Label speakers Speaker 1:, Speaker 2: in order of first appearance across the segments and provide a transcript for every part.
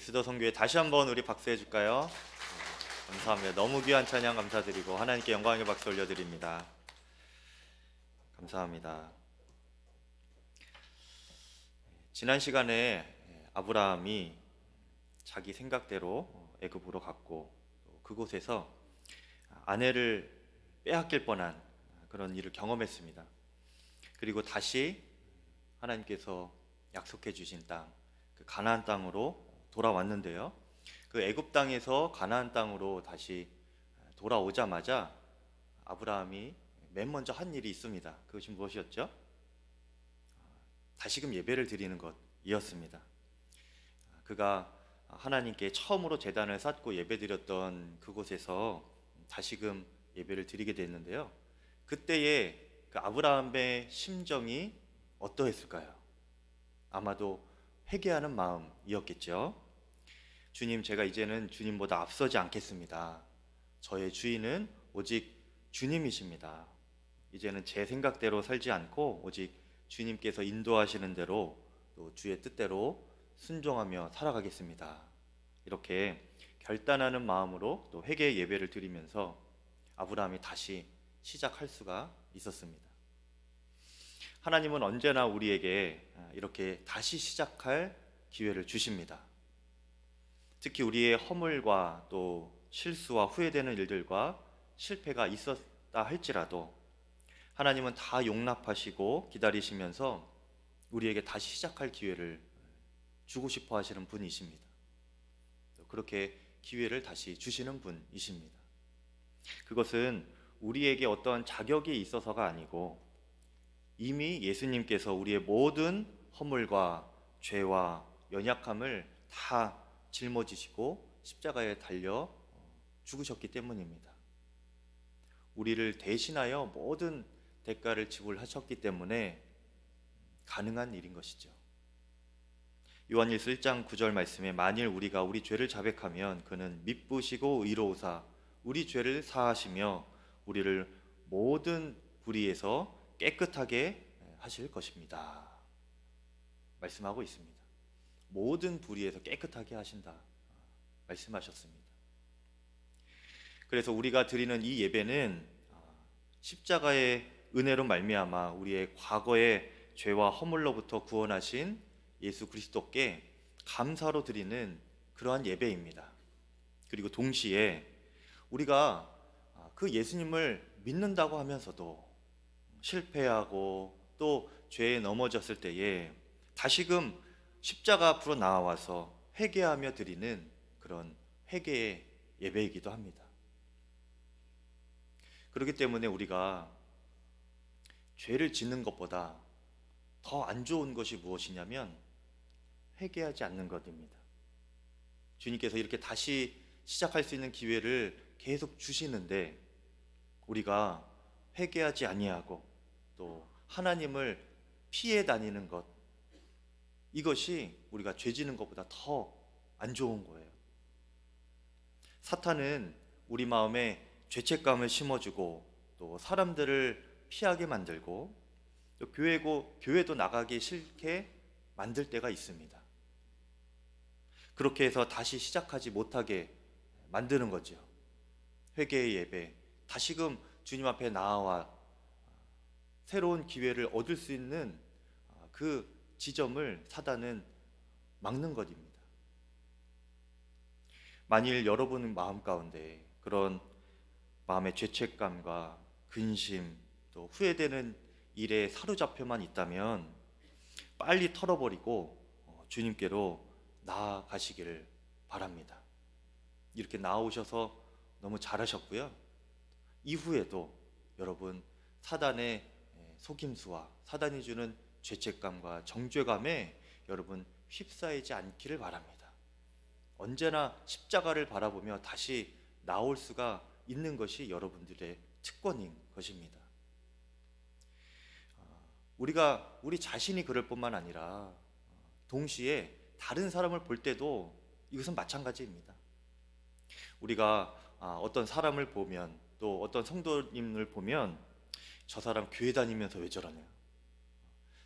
Speaker 1: 에스더 선교회 다시 한번 우리 박수해 줄까요? 감사합니다. 너무 귀한 찬양 감사드리고 하나님께 영광의 박수 올려드립니다. 감사합니다. 지난 시간에 아브라함이 자기 생각대로 애굽으로 갔고 그곳에서 아내를 빼앗길 뻔한 그런 일을 경험했습니다. 그리고 다시 하나님께서 약속해 주신 땅, 그 가나안 땅으로 돌아왔는데요. 그 애굽 땅에서 가나안 땅으로 다시 돌아오자마자 아브라함이 맨 먼저 한 일이 있습니다. 그것이 무엇이었죠? 다시금 예배를 드리는 것이었습니다. 그가 하나님께 처음으로 제단을 쌓고 예배드렸던 그곳에서 다시금 예배를 드리게 됐는데요. 그때의 그 아브라함의 심정이 어떠했을까요? 아마도 회개하는 마음이었겠죠. 주님, 제가 이제는 주님보다 앞서지 않겠습니다. 저의 주인은 오직 주님이십니다. 이제는 제 생각대로 살지 않고 오직 주님께서 인도하시는 대로 또 주의 뜻대로 순종하며 살아가겠습니다. 이렇게 결단하는 마음으로 또 회개의 예배를 드리면서 아브라함이 다시 시작할 수가 있었습니다. 하나님은 언제나 우리에게 이렇게 다시 시작할 기회를 주십니다. 특히 우리의 허물과 또 실수와 후회되는 일들과 실패가 있었다 할지라도 하나님은 다 용납하시고 기다리시면서 우리에게 다시 시작할 기회를 주고 싶어 하시는 분이십니다. 그렇게 기회를 다시 주시는 분이십니다. 그것은 우리에게 어떤 자격이 있어서가 아니고 이미 예수님께서 우리의 모든 허물과 죄와 연약함을 다 짊어지시고 십자가에 달려 죽으셨기 때문입니다. 우리를 대신하여 모든 대가를 지불하셨기 때문에 가능한 일인 것이죠. 요한일서 1장 9절 말씀에 만일 우리가 우리 죄를 자백하면 그는 미쁘시고 의로우사 우리 죄를 사하시며 우리를 모든 불의에서 깨끗하게 하실 것입니다. 말씀하고 있습니다. 모든 불의에서 깨끗하게 하신다 말씀하셨습니다. 그래서 우리가 드리는 이 예배는 십자가의 은혜로 말미암아 우리의 과거의 죄와 허물로부터 구원하신 예수 그리스도께 감사로 드리는 그러한 예배입니다. 그리고 동시에 우리가 그 예수님을 믿는다고 하면서도 실패하고 또 죄에 넘어졌을 때에 다시금 십자가 앞으로 나와서 회개하며 드리는 그런 회개의 예배이기도 합니다. 그렇기 때문에 우리가 죄를 짓는 것보다 더 안 좋은 것이 무엇이냐면 회개하지 않는 것입니다. 주님께서 이렇게 다시 시작할 수 있는 기회를 계속 주시는데 우리가 회개하지 아니하고 또 하나님을 피해 다니는 것, 이것이 우리가 죄 지는 것보다 더 안 좋은 거예요. 사탄은 우리 마음에 죄책감을 심어주고 또 사람들을 피하게 만들고 또 교회도 나가기 싫게 만들 때가 있습니다. 그렇게 해서 다시 시작하지 못하게 만드는 거죠. 회개의 예배, 다시금 주님 앞에 나아와 새로운 기회를 얻을 수 있는 그 지점을 사단은 막는 것입니다. 만일 여러분 마음 가운데 그런 마음의 죄책감과 근심 또 후회되는 일에 사로잡혀만 있다면 빨리 털어버리고 주님께로 나아가시기를 바랍니다. 이렇게 나오셔서 너무 잘하셨고요. 이후에도 여러분 사단의 속임수와 사단이 주는 죄책감과 정죄감에 여러분 휩싸이지 않기를 바랍니다. 언제나 십자가를 바라보며 다시 나올 수가 있는 것이 여러분들의 특권인 것입니다. 우리가 우리 자신이 그럴 뿐만 아니라 동시에 다른 사람을 볼 때도 이것은 마찬가지입니다. 우리가 어떤 사람을 보면 또 어떤 성도님을 보면 저 사람 교회 다니면서 왜 저러냐,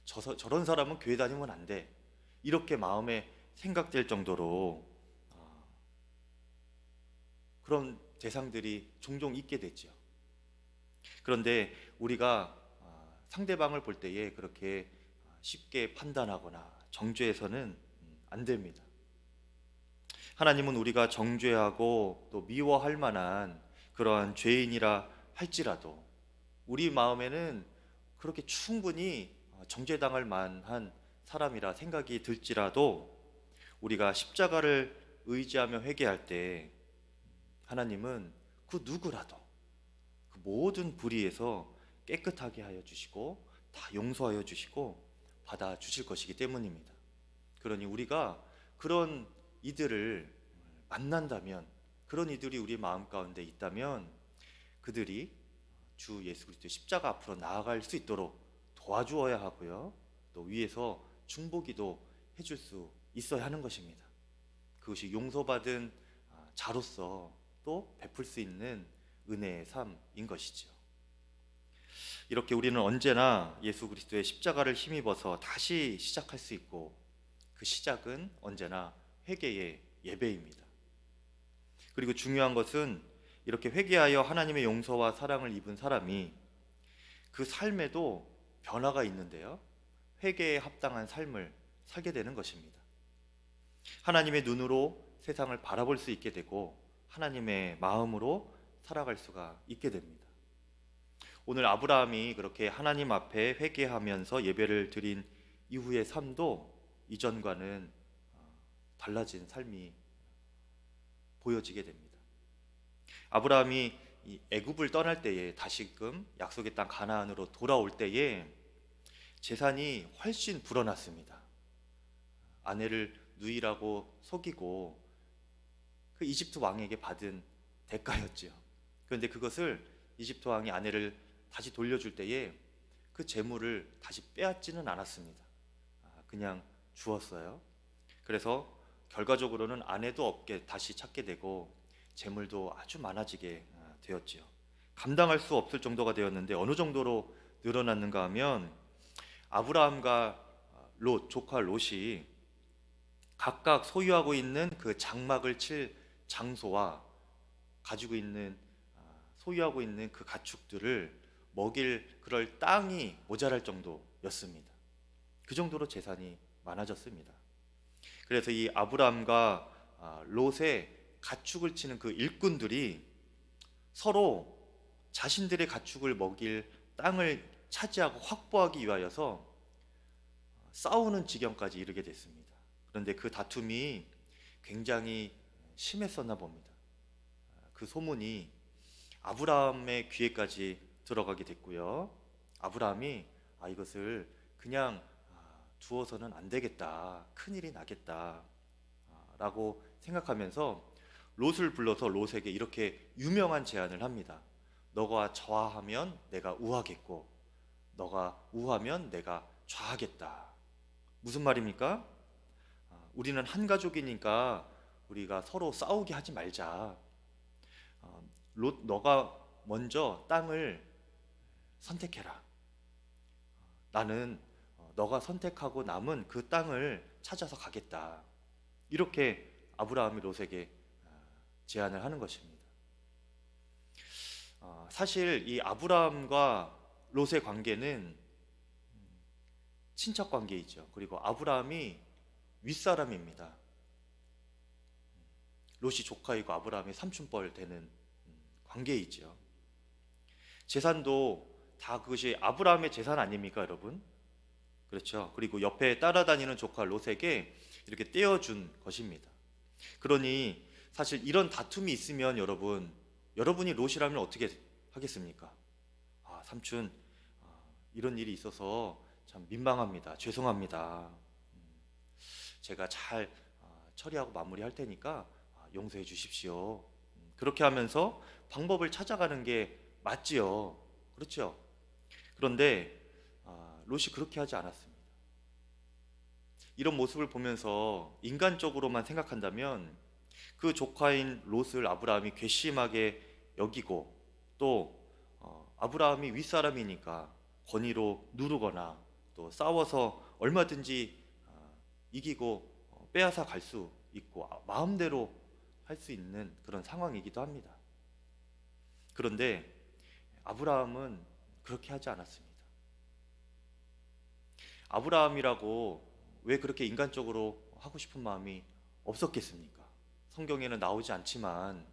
Speaker 1: 저런 사람은 교회 다니면 안 돼, 이렇게 마음에 생각될 정도로 그런 대상들이 종종 있게 되죠. 그런데 우리가 상대방을 볼 때에 그렇게 쉽게 판단하거나 정죄해서는 안 됩니다. 하나님은 우리가 정죄하고 또 미워할 만한 그러한 죄인이라 할지라도 우리 마음에는 그렇게 충분히 정죄당할 만한 사람이라 생각이 들지라도 우리가 십자가를 의지하며 회개할 때 하나님은 그 누구라도 그 모든 불의에서 깨끗하게 하여 주시고 다 용서하여 주시고 받아 주실 것이기 때문입니다. 그러니 우리가 그런 이들을 만난다면, 그런 이들이 우리 마음 가운데 있다면 그들이 주 예수 그리스도의 십자가 앞으로 나아갈 수 있도록 도와주어야 하고요, 또 위에서 중보기도 해줄 수 있어야 하는 것입니다. 그것이 용서받은 자로서 또 베풀 수 있는 은혜의 삶인 것이죠. 이렇게 우리는 언제나 예수 그리스도의 십자가를 힘입어서 다시 시작할 수 있고, 그 시작은 언제나 회개의 예배입니다. 그리고 중요한 것은 이렇게 회개하여 하나님의 용서와 사랑을 입은 사람이 그 삶에도 변화가 있는데요, 회개에 합당한 삶을 살게 되는 것입니다. 하나님의 눈으로 세상을 바라볼 수 있게 되고 하나님의 마음으로 살아갈 수가 있게 됩니다. 오늘 아브라함이 그렇게 하나님 앞에 회개하면서 예배를 드린 이후의 삶도 이전과는 달라진 삶이 보여지게 됩니다. 아브라함이 이 애굽을 떠날 때에 다시금 약속의 땅 가나안으로 돌아올 때에 재산이 훨씬 불어났습니다. 아내를 누이라고 속이고 그 이집트 왕에게 받은 대가였지요. 그런데 그것을 이집트 왕이 아내를 다시 돌려줄 때에 그 재물을 다시 빼앗지는 않았습니다. 그냥 주었어요. 그래서 결과적으로는 아내도 없게 다시 찾게 되고 재물도 아주 많아지게 되었지요. 감당할 수 없을 정도가 되었는데 어느 정도로 늘어났는가 하면 아브라함과 롯, 조카 롯이 각각 소유하고 있는 그 장막을 칠 장소와 가지고 있는 소유하고 있는 그 가축들을 먹일 그럴 땅이 모자랄 정도였습니다. 그 정도로 재산이 많아졌습니다. 그래서 이 아브라함과 롯의 가축을 치는 그 일꾼들이 서로 자신들의 가축을 먹일 땅을 차지하고 확보하기 위하여서 싸우는 지경까지 이르게 됐습니다. 그런데 그 다툼이 굉장히 심했었나 봅니다. 그 소문이 아브라함의 귀에까지 들어가게 됐고요. 아브라함이 이것을 그냥 두어서는 안 되겠다, 큰일이 나겠다 라고 생각하면서 롯을 불러서 롯에게 이렇게 유명한 제안을 합니다. 너가 좌하면 내가 우하겠고 너가 우하면 내가 좌하겠다. 무슨 말입니까? 우리는 한 가족이니까 우리가 서로 싸우게 하지 말자. 롯, 너가 먼저 땅을 선택해라. 나는 너가 선택하고 남은 그 땅을 찾아서 가겠다. 이렇게 아브라함이 롯에게 제안을 하는 것입니다. 사실 이 아브라함과 롯의 관계는 친척 관계이죠. 그리고 아브라함이 윗사람입니다. 롯이 조카이고 아브라함이 삼촌뻘 되는 관계이죠. 재산도 다 그것이 아브라함의 재산 아닙니까, 여러분? 그렇죠. 그리고 옆에 따라다니는 조카 롯에게 이렇게 떼어준 것입니다. 그러니 사실 이런 다툼이 있으면 여러분이 롯이라면 어떻게 하겠습니까? 삼촌, 이런 일이 있어서 참 민망합니다. 죄송합니다. 제가 잘 처리하고 마무리할 테니까 용서해 주십시오. 그렇게 하면서 방법을 찾아가는 게 맞지요. 그렇죠? 그런데 롯이 그렇게 하지 않았습니다. 이런 모습을 보면서 인간적으로만 생각한다면 그 조카인 롯을 아브라함이 괘씸하게 여기고 또 아브라함이 윗사람이니까 권위로 누르거나 또 싸워서 얼마든지 이기고 빼앗아 갈 수 있고 마음대로 할 수 있는 그런 상황이기도 합니다. 그런데 아브라함은 그렇게 하지 않았습니다. 아브라함이라고 왜 그렇게 인간적으로 하고 싶은 마음이 없었겠습니까? 성경에는 나오지 않지만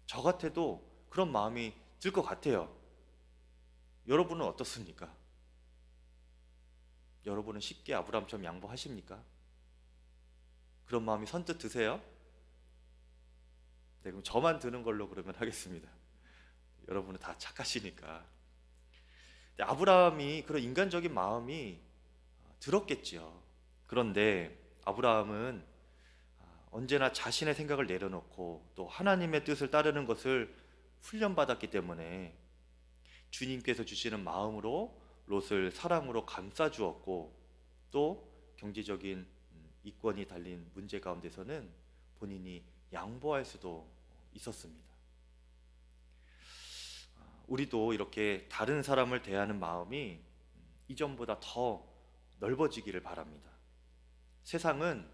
Speaker 1: 저 같아도 그런 마음이 들 것 같아요. 여러분은 어떻습니까? 여러분은 쉽게 아브라함처럼 양보하십니까? 그런 마음이 선뜻 드세요? 네, 그럼 저만 드는 걸로 그러면 하겠습니다. 여러분은 다 착하시니까. 아브라함이 그런 인간적인 마음이 들었겠지요. 그런데 아브라함은 언제나 자신의 생각을 내려놓고 또 하나님의 뜻을 따르는 것을 훈련받았기 때문에 주님께서 주시는 마음으로 롯을 사랑으로 감싸주었고, 또 경제적인 이권이 달린 문제 가운데서는 본인이 양보할 수도 있었습니다. 우리도 이렇게 다른 사람을 대하는 마음이 이전보다 더 넓어지기를 바랍니다. 세상은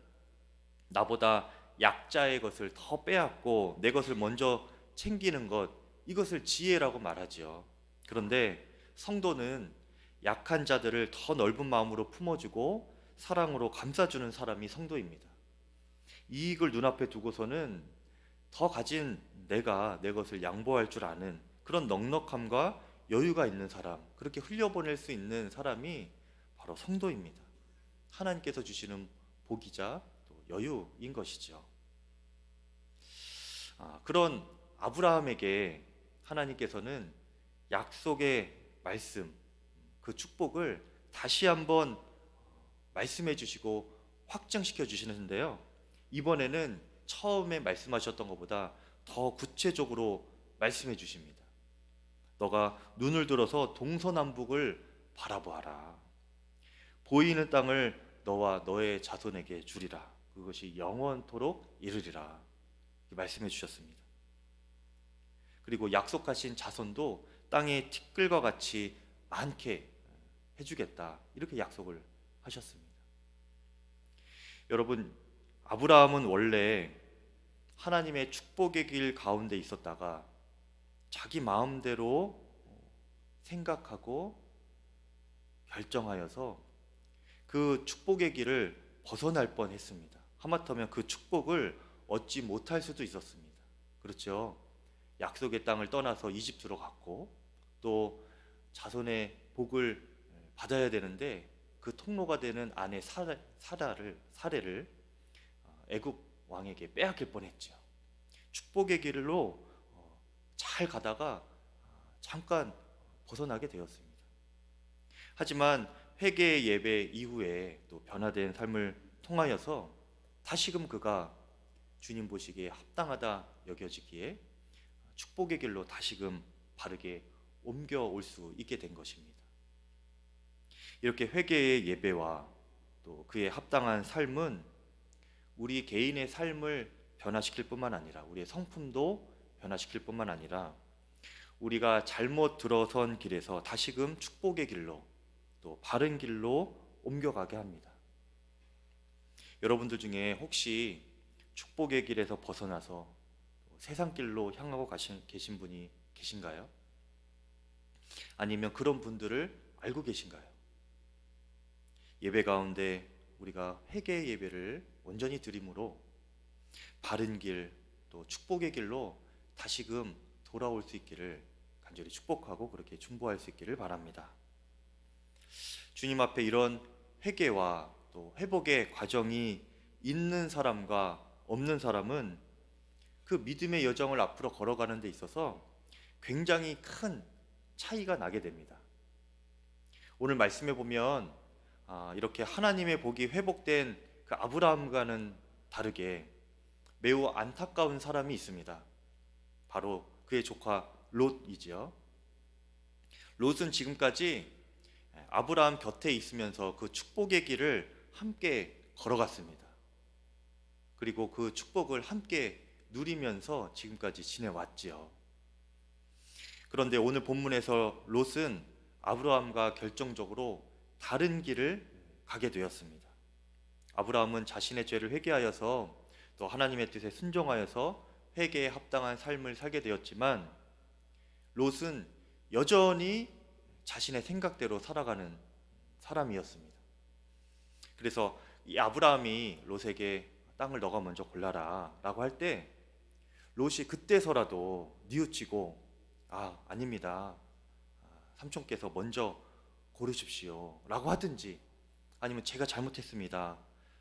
Speaker 1: 나보다 약자의 것을 더 빼앗고 내 것을 먼저 챙기는 것, 이것을 지혜라고 말하지요. 그런데 성도는 약한 자들을 더 넓은 마음으로 품어주고 사랑으로 감싸주는 사람이 성도입니다. 이익을 눈앞에 두고서는 더 가진 내가 내 것을 양보할 줄 아는 그런 넉넉함과 여유가 있는 사람, 그렇게 흘려보낼 수 있는 사람이 바로 성도입니다. 하나님께서 주시는 복이자 또 여유인 것이죠. 그런 아브라함에게 하나님께서는 약속의 말씀, 그 축복을 다시 한번 말씀해 주시고 확증시켜 주시는데요, 이번에는 처음에 말씀하셨던 것보다 더 구체적으로 말씀해 주십니다. 너가 눈을 들어서 동서남북을 바라보아라. 보이는 땅을 너와 너의 자손에게 주리라. 그것이 영원토록 이르리라. 말씀해 주셨습니다. 그리고 약속하신 자손도 땅의 티끌과 같이 많게 해주겠다, 이렇게 약속을 하셨습니다. 여러분, 아브라함은 원래 하나님의 축복의 길 가운데 있었다가 자기 마음대로 생각하고 결정하여서 그 축복의 길을 벗어날 뻔했습니다. 하마터면 그 축복을 얻지 못할 수도 있었습니다. 그렇죠? 약속의 땅을 떠나서 이집트로 갔고, 또 자손의 복을 받아야 되는데 그 통로가 되는 아내 사례를 애굽 왕에게 빼앗길 뻔했죠. 축복의 길로 잘 가다가 잠깐 벗어나게 되었습니다. 하지만 회개의 예배 이후에 또 변화된 삶을 통하여서 다시금 그가 주님 보시기에 합당하다 여겨지기에 축복의 길로 다시금 바르게 옮겨올 수 있게 된 것입니다. 이렇게 회개의 예배와 또 그의 합당한 삶은 우리 개인의 삶을 변화시킬 뿐만 아니라 우리의 성품도 변화시킬 뿐만 아니라 우리가 잘못 들어선 길에서 다시금 축복의 길로 또 바른 길로 옮겨가게 합니다. 여러분들 중에 혹시 축복의 길에서 벗어나서 세상 길로 향하고 계신 분이 계신가요? 아니면 그런 분들을 알고 계신가요? 예배 가운데 우리가 회개의 예배를 온전히 드림으로 바른 길, 또 축복의 길로 다시금 돌아올 수 있기를 간절히 축복하고 그렇게 중보할 수 있기를 바랍니다. 주님 앞에 이런 회개와 또 회복의 과정이 있는 사람과 없는 사람은 그 믿음의 여정을 앞으로 걸어가는 데 있어서 굉장히 큰 차이가 나게 됩니다. 오늘 말씀해 보면 이렇게 하나님의 복이 회복된 그 아브라함과는 다르게 매우 안타까운 사람이 있습니다. 바로 그의 조카 롯이지요. 롯은 지금까지 아브라함 곁에 있으면서 그 축복의 길을 함께 걸어갔습니다. 그리고 그 축복을 함께 누리면서 지금까지 지내왔지요. 그런데 오늘 본문에서 롯은 아브라함과 결정적으로 다른 길을 가게 되었습니다. 아브라함은 자신의 죄를 회개하여서 또 또 하나님의 뜻에 순종하여서 회개에 합당한 삶을 살게 되었지만 롯은 여전히 자신의 생각대로 살아가는 사람이었습니다. 그래서 이 아브라함이 롯에게 땅을 너가 먼저 골라라 라고 할 때 롯이 그때서라도 뉘우치고 아닙니다, 삼촌께서 먼저 고르십시오 라고 하든지, 아니면 제가 잘못했습니다,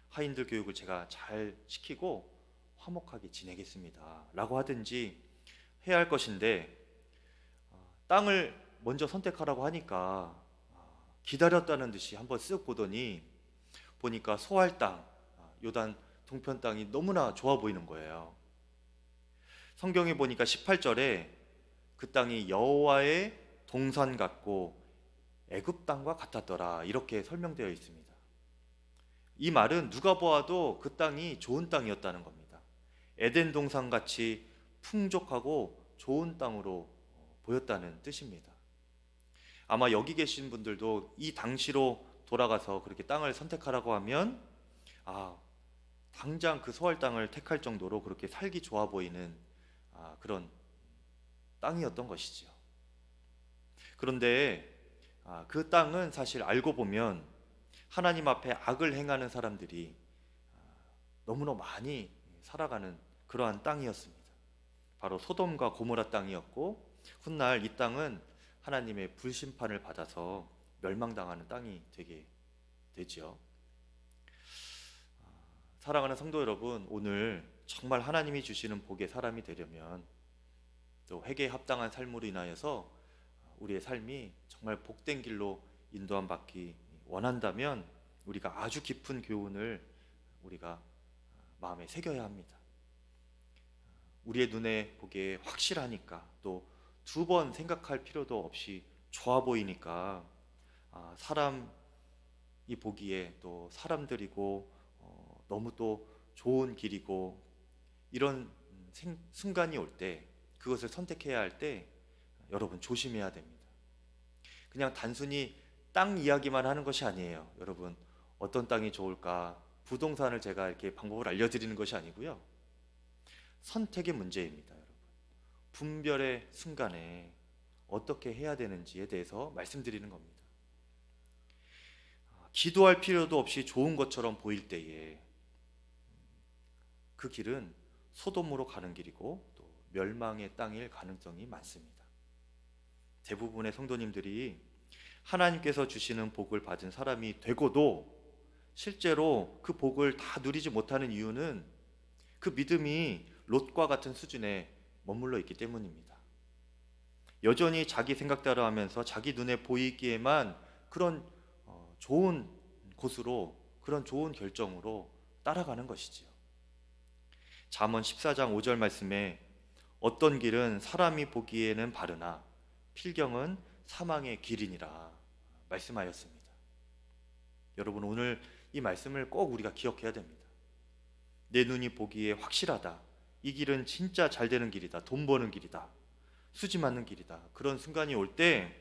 Speaker 1: 하인들 교육을 제가 잘 시키고 화목하게 지내겠습니다 라고 하든지 해야 할 것인데, 땅을 먼저 선택하라고 하니까 기다렸다는 듯이 한번 쓱 보더니 보니까 소할 땅, 요단 동편 땅이 너무나 좋아 보이는 거예요. 성경에 보니까 18절에 그 땅이 여호와의 동산 같고 애굽 땅과 같았더라 이렇게 설명되어 있습니다. 이 말은 누가 보아도 그 땅이 좋은 땅이었다는 겁니다. 에덴 동산 같이 풍족하고 좋은 땅으로 보였다는 뜻입니다. 아마 여기 계신 분들도 이 당시로 돌아가서 그렇게 땅을 선택하라고 하면 당장 그 소할 땅을 택할 정도로 그렇게 살기 좋아 보이는 그런 땅이었던 것이지요. 그런데 그 땅은 사실 알고 보면 하나님 앞에 악을 행하는 사람들이 너무나 많이 살아가는 그러한 땅이었습니다. 바로 소돔과 고모라 땅이었고, 훗날 이 땅은 하나님의 불심판을 받아서 멸망당하는 땅이 되게 되죠. 사랑하는 성도 여러분, 오늘 정말 하나님이 주시는 복의 사람이 되려면, 또 회개에 합당한 삶으로 인하여서 우리의 삶이 정말 복된 길로 인도함 받기 원한다면 우리가 아주 깊은 교훈을 우리가 마음에 새겨야 합니다. 우리의 눈에 보기에 확실하니까, 또 두 번 생각할 필요도 없이 좋아 보이니까, 사람이 보기에 또 사람들이고 너무 또 좋은 길이고, 이런 순간이 올 때, 그것을 선택해야 할 때 여러분 조심해야 됩니다. 그냥 단순히 땅 이야기만 하는 것이 아니에요. 여러분, 어떤 땅이 좋을까, 부동산을 제가 이렇게 방법을 알려드리는 것이 아니고요, 선택의 문제입니다. 여러분, 분별의 순간에 어떻게 해야 되는지에 대해서 말씀드리는 겁니다. 기도할 필요도 없이 좋은 것처럼 보일 때에 그 길은 소돔으로 가는 길이고 또 멸망의 땅일 가능성이 많습니다. 대부분의 성도님들이 하나님께서 주시는 복을 받은 사람이 되고도 실제로 그 복을 다 누리지 못하는 이유는 그 믿음이 롯과 같은 수준에 머물러 있기 때문입니다. 여전히 자기 생각대로 하면서 자기 눈에 보이기에만 그런 좋은 곳으로, 그런 좋은 결정으로 따라가는 것이지요. 잠언 14장 5절 말씀에 어떤 길은 사람이 보기에는 바르나 필경은 사망의 길이니라 말씀하였습니다. 여러분, 오늘 이 말씀을 꼭 우리가 기억해야 됩니다. 내 눈이 보기에 확실하다, 이 길은 진짜 잘 되는 길이다, 돈 버는 길이다, 수지 맞는 길이다, 그런 순간이 올 때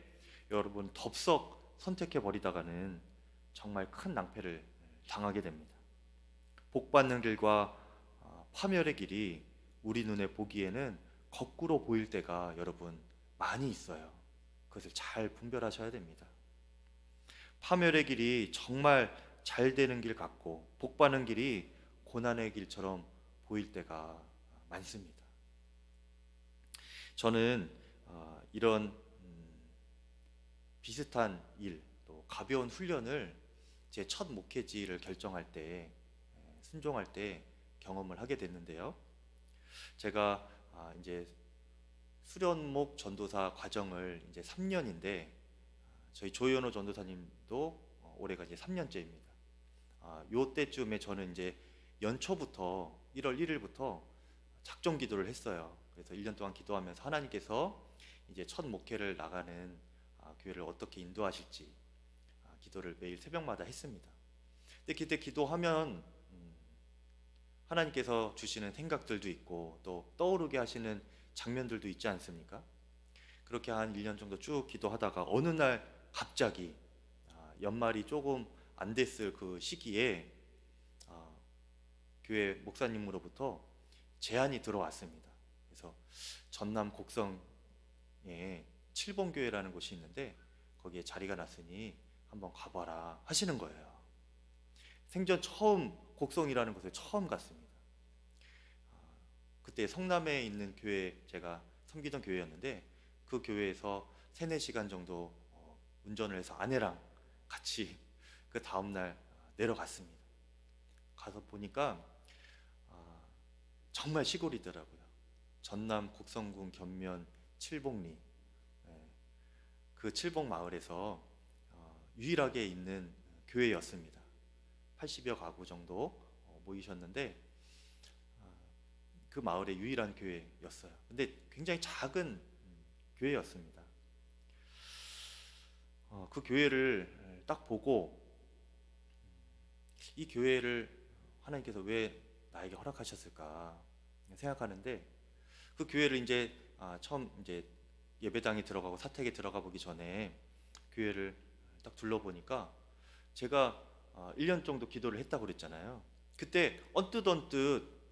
Speaker 1: 여러분 덥석 선택해 버리다가는 정말 큰 낭패를 당하게 됩니다. 복 받는 길과 파멸의 길이 우리 눈에 보기에는 거꾸로 보일 때가 여러분 많이 있어요. 그것을 잘 분별하셔야 됩니다. 파멸의 길이 정말 잘 되는 길 같고, 복 받는 길이 고난의 길처럼 보일 때가 많습니다. 저는 이런 비슷한 일, 또 가벼운 훈련을 제 첫 목회지를 결정할 때, 순종할 때 경험을 하게 됐는데요. 제가 이제 수련목 전도사 과정을 이제 3년인데, 저희 조현호 전도사님도 올해가 이제 3년째입니다. 요 때쯤에 저는 이제 연초부터 1월 1일부터 작정 기도를 했어요. 그래서 1년 동안 기도하면서 하나님께서 이제 첫 목회를 나가는 교회를 어떻게 인도하실지 기도를 매일 새벽마다 했습니다. 근데 그때 기도하면 하나님께서 주시는 생각들도 있고 또 떠오르게 하시는 장면들도 있지 않습니까? 그렇게 한 1년 정도 쭉 기도하다가 어느 날 갑자기 연말이 조금 안 됐을 그 시기에 교회 목사님으로부터 제안이 들어왔습니다. 그래서 전남 곡성에 칠봉교회라는 곳이 있는데 거기에 자리가 났으니 한번 가봐라 하시는 거예요. 생전 처음 곡성이라는 곳에 처음 갔습니다. 그때 성남에 있는 교회, 제가 섬기던 교회였는데 그 교회에서 3-4시간 정도 운전을 해서 아내랑 같이 그 다음날 내려갔습니다. 가서 보니까 정말 시골이더라고요. 전남 곡성군 견면 칠봉리, 그 칠봉 마을에서 유일하게 있는 교회였습니다. 80여 가구 정도 모이셨는데 그 마을의 유일한 교회였어요. 근데 굉장히 작은 교회였습니다. 그 교회를 딱 보고 이 교회를 하나님께서 왜 나에게 허락하셨을까 생각하는데, 그 교회를 이제 처음 이제 예배당에 들어가고 사택에 들어가 보기 전에 교회를 딱 둘러보니까 제가 1년 정도 기도를 했다고 그랬잖아요. 그때 언뜻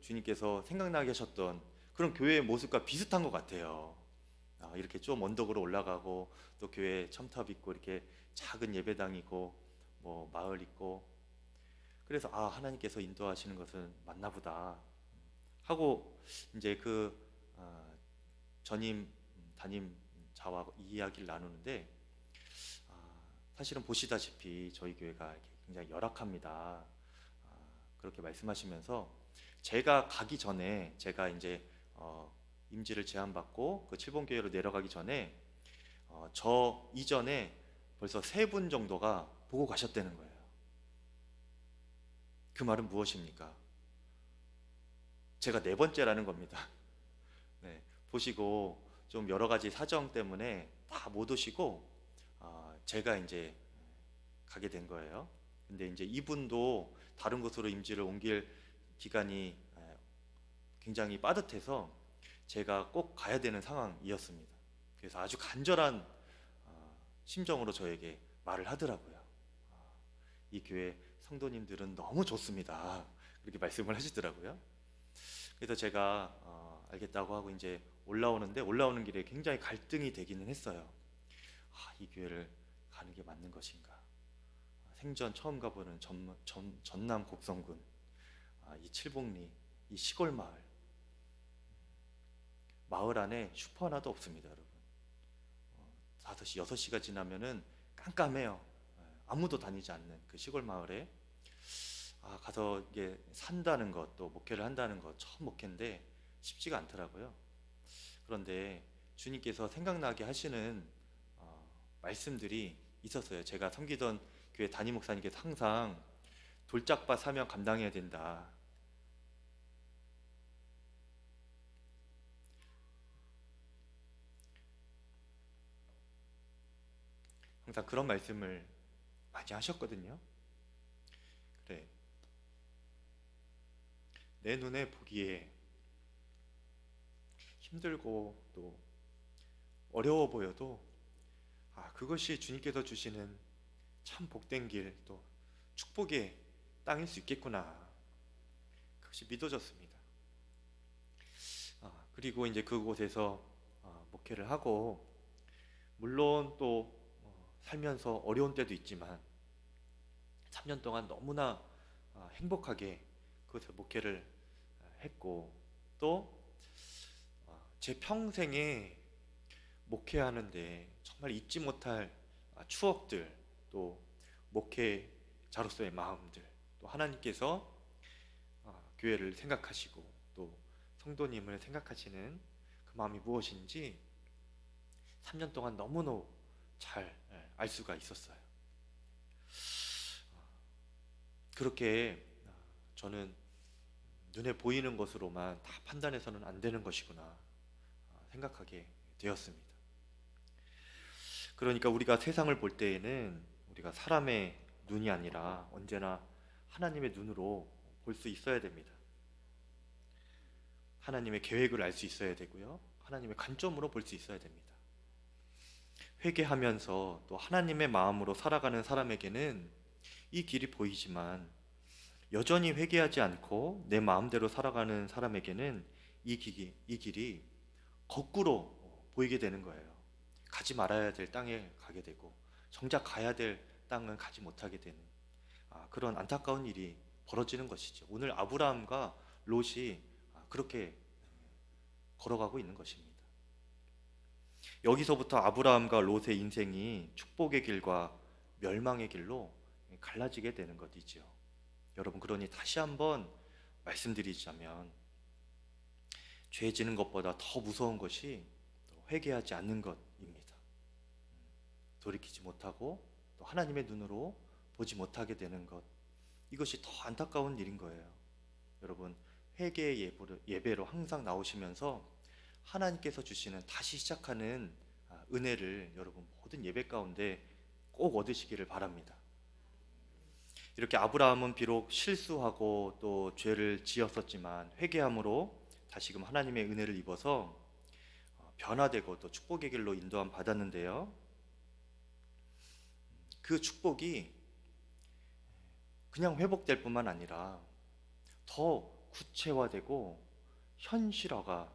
Speaker 1: 주님께서 생각나게 하셨던 그런 교회의 모습과 비슷한 것 같아요. 이렇게 좀 언덕으로 올라가고 또 교회에 첨탑 있고 이렇게 작은 예배당이고 뭐 마을 있고, 그래서 하나님께서 인도하시는 것은 맞나 보다 하고 이제 그 전임 담임 자와 이야기를 나누는데, 사실은 보시다시피 저희 교회가 굉장히 열악합니다. 그렇게 말씀하시면서 제가 가기 전에, 제가 이제 임지를 제안받고 그 칠봉교회로 내려가기 전에 저 이전에 벌써 3분 정도가 보고 가셨다는 거예요. 그 말은 무엇입니까? 제가 4번째라는 겁니다. 네, 보시고 좀 여러 가지 사정 때문에 다 못 오시고 제가 이제 가게 된 거예요. 근데 이제 이분도 다른 곳으로 임지를 옮길 기간이 굉장히 빠듯해서 제가 꼭 가야 되는 상황이었습니다. 그래서 아주 간절한 심정으로 저에게 말을 하더라고요. 이 교회 성도님들은 너무 좋습니다. 그렇게 말씀을 하시더라고요. 그래서 제가 알겠다고 하고 이제 올라오는 길에 굉장히 갈등이 되기는 했어요. 이 교회를 가는 게 맞는 것인가? 생전 처음 가보는 전남 곡성군 이 칠봉리, 이 시골 마을 안에 슈퍼 하나도 없습니다, 여러분. 5시, 6시가 지나면은 깜깜해요. 아무도 다니지 않는 그 시골 마을에 가서 이게 산다는 것, 또 목회를 한다는 것, 처음 목회인데 쉽지가 않더라고요. 그런데 주님께서 생각나게 하시는 말씀들이 있었어요. 제가 섬기던 교회 담임 목사님께서 항상 돌짝밭 사명 감당해야 된다. 항상 그런 말씀을 많이 하셨거든요. 그래, 내 눈에 보기에 힘들고 또 어려워 보여도 그것이 주님께서 주시는 참 복된 길, 또 축복의 땅일 수 있겠구나. 그것이 믿어졌습니다. 그리고 이제 그곳에서 목회를 하고, 물론 또 살면서 어려운 때도 있지만 3년 동안 너무나 행복하게 그곳에서 목회를 했고, 또 제 평생에 목회하는데 정말 잊지 못할 추억들, 또 목회자로서의 마음들, 또 하나님께서 교회를 생각하시고 또 성도님을 생각하시는 그 마음이 무엇인지 3년 동안 너무너무 잘 알 수가 있었어요. 그렇게 저는 눈에 보이는 것으로만 다 판단해서는 안 되는 것이구나 생각하게 되었습니다. 그러니까 우리가 세상을 볼 때에는 우리가 사람의 눈이 아니라 언제나 하나님의 눈으로 볼 수 있어야 됩니다. 하나님의 계획을 알 수 있어야 되고요, 하나님의 관점으로 볼 수 있어야 됩니다. 회개하면서 또 하나님의 마음으로 살아가는 사람에게는 이 길이 보이지만 여전히 회개하지 않고 내 마음대로 살아가는 사람에게는 이 길이 거꾸로 보이게 되는 거예요. 가지 말아야 될 땅에 가게 되고 정작 가야 될 땅은 가지 못하게 되는 그런 안타까운 일이 벌어지는 것이죠. 오늘 아브라함과 롯이 그렇게 걸어가고 있는 것입니다. 여기서부터 아브라함과 롯의 인생이 축복의 길과 멸망의 길로 갈라지게 되는 것이죠. 여러분, 그러니 다시 한번 말씀드리자면 죄 지는 것보다 더 무서운 것이 회개하지 않는 것입니다. 돌이키지 못하고 또 하나님의 눈으로 보지 못하게 되는 것, 이것이 더 안타까운 일인 거예요. 여러분, 회개의 예배로 항상 나오시면서 하나님께서 주시는 다시 시작하는 은혜를 여러분 모든 예배 가운데 꼭 얻으시기를 바랍니다. 이렇게 아브라함은 비록 실수하고 또 죄를 지었었지만 회개함으로 다시금 하나님의 은혜를 입어서 변화되고 또 축복의 길로 인도함 받았는데요. 그 축복이 그냥 회복될 뿐만 아니라 더 구체화되고 현실화가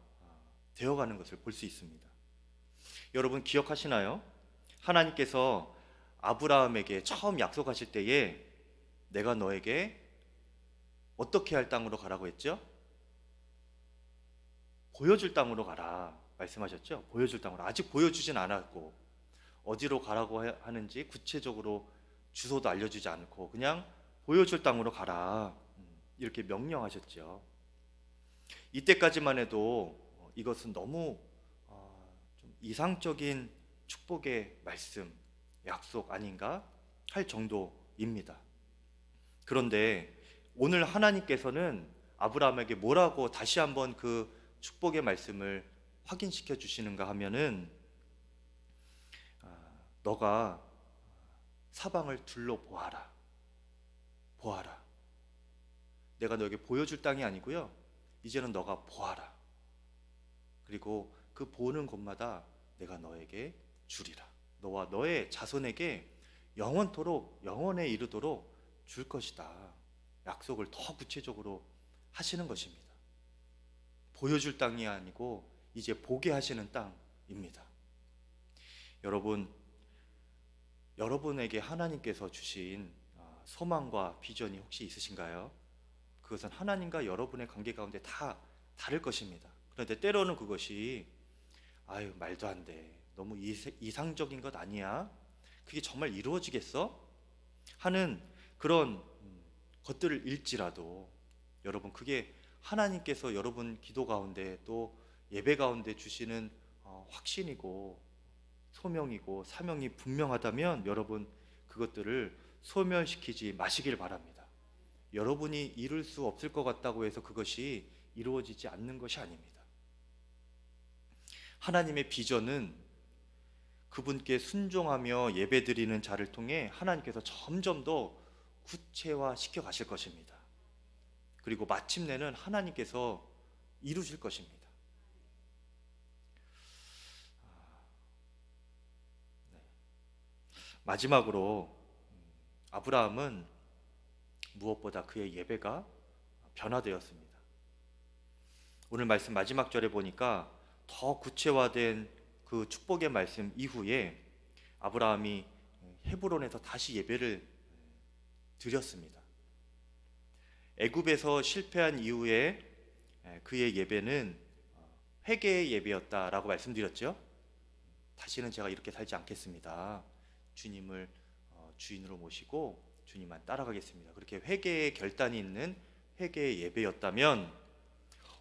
Speaker 1: 되어가는 것을 볼 수 있습니다. 여러분 기억하시나요? 하나님께서 아브라함에게 처음 약속하실 때에 내가 너에게 어떻게 할 땅으로 가라고 했죠? 보여줄 땅으로 가라 말씀하셨죠? 보여줄 땅으로. 아직 보여주진 않았고 어디로 가라고 하는지 구체적으로 주소도 알려주지 않고 그냥 보여줄 땅으로 가라 이렇게 명령하셨죠. 이때까지만 해도 이것은 너무 좀 이상적인 축복의 말씀, 약속 아닌가 할 정도입니다. 그런데 오늘 하나님께서는 아브라함에게 뭐라고 다시 한번 그 축복의 말씀을 확인시켜 주시는가 하면은 너가 사방을 둘러보아라. 보아라. 내가 너에게 보여줄 땅이 아니고요. 이제는 너가 보아라. 그리고 그 보는 곳마다 내가 너에게 주리라. 너와 너의 자손에게 영원토록 영원에 이르도록 줄 것이다. 약속을 더 구체적으로 하시는 것입니다. 보여줄 땅이 아니고 이제 보게 하시는 땅입니다. 여러분, 여러분에게 하나님께서 주신 소망과 비전이 혹시 있으신가요? 그것은 하나님과 여러분의 관계 가운데 다 다를 것입니다. 그런데 때로는 그것이 말도 안 돼. 너무 이상적인 것 아니야? 그게 정말 이루어지겠어? 하는 그런 것들을 일지라도 여러분 그게 하나님께서 여러분 기도 가운데 또 예배 가운데 주시는 확신이고 소명이고 사명이 분명하다면 여러분 그것들을 소멸시키지 마시길 바랍니다. 여러분이 이룰 수 없을 것 같다고 해서 그것이 이루어지지 않는 것이 아닙니다. 하나님의 비전은 그분께 순종하며 예배드리는 자를 통해 하나님께서 점점 더 구체화 시켜 가실 것입니다. 그리고 마침내는 하나님께서 이루실 것입니다. 마지막으로 아브라함은 무엇보다 그의 예배가 변화되었습니다. 오늘 말씀 마지막 절에 보니까 더 구체화된 그 축복의 말씀 이후에 아브라함이 헤브론에서 다시 예배를 드렸습니다. 애굽에서 실패한 이후에 그의 예배는 회개의 예배였다라고 말씀드렸죠. 다시는 제가 이렇게 살지 않겠습니다. 주님을 주인으로 모시고 주님만 따라가겠습니다. 그렇게 회개의 결단이 있는 회개의 예배였다면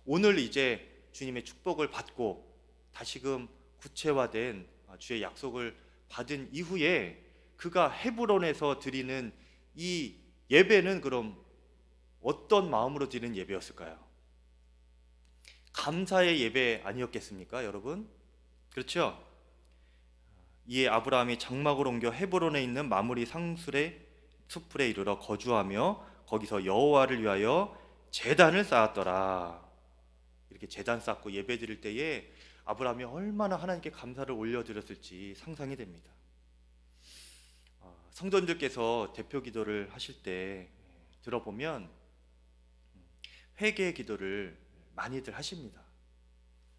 Speaker 1: 오늘 이제 주님의 축복을 받고 다시금 구체화된 주의 약속을 받은 이후에 그가 헤브론에서 드리는 이 예배는 그럼 어떤 마음으로 드리는 예배였을까요? 감사의 예배 아니었겠습니까, 여러분? 그렇죠? 이에 아브라함이 장막을 옮겨 헤브론에 있는 마므리 상술의 숲풀에 이르러 거주하며 거기서 여호와를 위하여 제단을 쌓았더라. 이렇게 제단 쌓고 예배 드릴 때에 아브라함이 얼마나 하나님께 감사를 올려드렸을지 상상이 됩니다. 성도님들께서 대표 기도를 하실 때 들어보면 회개의 기도를 많이들 하십니다.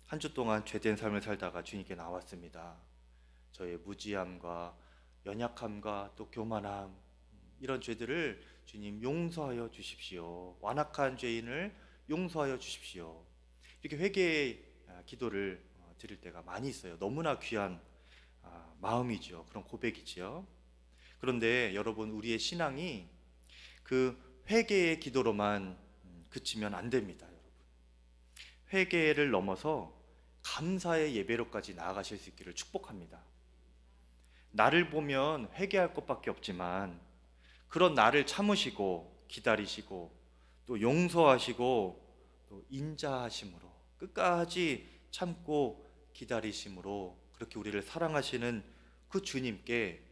Speaker 1: 한 주 동안 죄된 삶을 살다가 주님께 나왔습니다. 저의 무지함과 연약함과 또 교만함, 이런 죄들을 주님 용서하여 주십시오. 완악한 죄인을 용서하여 주십시오. 이렇게 회개의 기도를 드릴 때가 많이 있어요. 너무나 귀한 마음이죠. 그런 고백이지요. 그런데 여러분, 우리의 신앙이 그 회개의 기도로만 그치면 안 됩니다. 여러분, 회개를 넘어서 감사의 예배로까지 나아가실 수 있기를 축복합니다. 나를 보면 회개할 것밖에 없지만 그런 나를 참으시고 기다리시고 또 용서하시고 또 인자하심으로 끝까지 참고 기다리심으로 그렇게 우리를 사랑하시는 그 주님께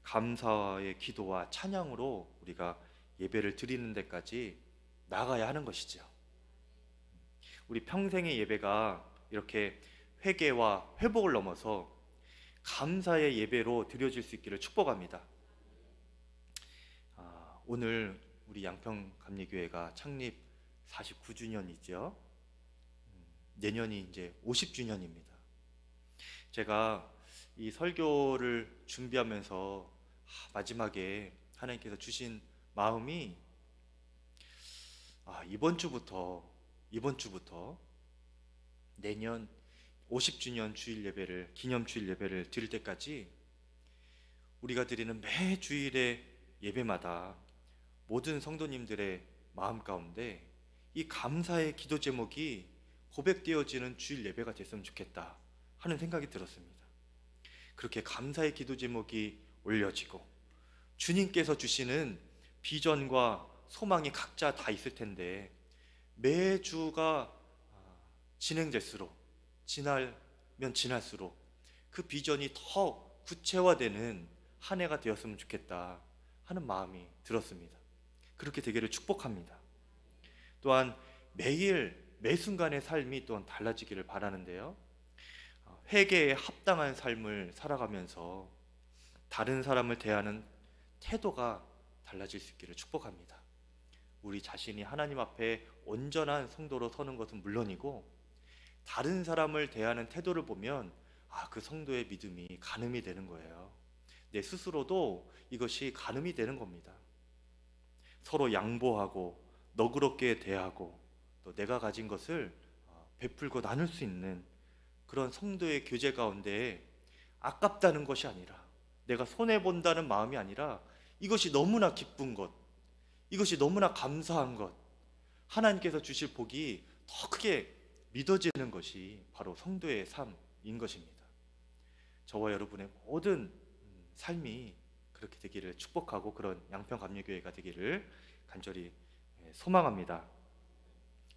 Speaker 1: 감사의 기도와 찬양으로 우리가 예배를 드리는 데까지 나가야 하는 것이죠. 우리 평생의 예배가 이렇게 회개와 회복을 넘어서 감사의 예배로 드려질 수 있기를 축복합니다. 오늘 우리 양평감리교회가 창립 49주년이죠. 내년이 이제 50주년입니다. 제가 이 설교를 준비하면서 마지막에 하나님께서 주신 마음이 이번 주부터 내년 50주년 주일 예배를, 기념 주일 예배를 드릴 때까지 우리가 드리는 매 주일의 예배마다 모든 성도님들의 마음 가운데 이 감사의 기도 제목이 고백되어지는 주일 예배가 됐으면 좋겠다 하는 생각이 들었습니다. 그렇게 감사의 기도 제목이 올려지고 주님께서 주시는 비전과 소망이 각자 다 있을 텐데 매주가 진행될수록, 지나면 지날수록 그 비전이 더 구체화되는 한 해가 되었으면 좋겠다 하는 마음이 들었습니다. 그렇게 되기를 축복합니다. 또한 매일 매 순간의 삶이 또한 달라지기를 바라는데요, 회개에 합당한 삶을 살아가면서 다른 사람을 대하는 태도가 달라질 수 있기를 축복합니다. 우리 자신이 하나님 앞에 온전한 성도로 서는 것은 물론이고 다른 사람을 대하는 태도를 보면 그 성도의 믿음이 간음이 되는 거예요. 내 스스로도 이것이 간음이 되는 겁니다. 서로 양보하고 너그럽게 대하고 또 내가 가진 것을 베풀고 나눌 수 있는 그런 성도의 교제 가운데 아깝다는 것이 아니라, 내가 손해본다는 마음이 아니라 이것이 너무나 기쁜 것, 이것이 너무나 감사한 것, 하나님께서 주실 복이 더 크게 믿어지는 것이 바로 성도의 삶인 것입니다. 저와 여러분의 모든 삶이 그렇게 되기를 축복하고 그런 양평감리교회가 되기를 간절히 소망합니다.